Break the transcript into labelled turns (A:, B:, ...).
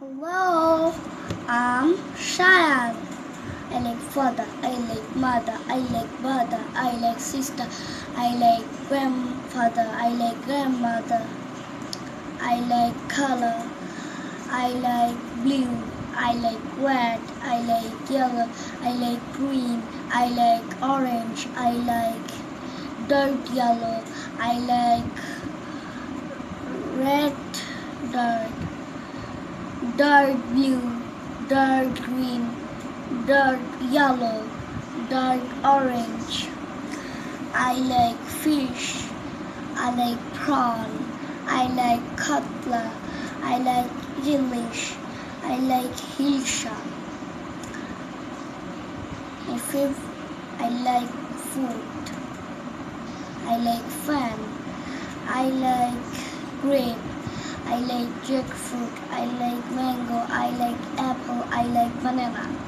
A: Hello, I'm Shayan. I like father, I like mother, I like brother, I like sister, I like grandfather, I like grandmother, I like color, I like blue, I like red, I like yellow, I like green, I like orange, I like dark yellow, I like red dirt. Dark blue, dark green, dark yellow, dark orange. I like fish. I like prawn. I like cutlet. I like relish. I like hilsa. I like food. I like fan. I like grape. I like jackfruit. I like mango. I like apple. I like banana.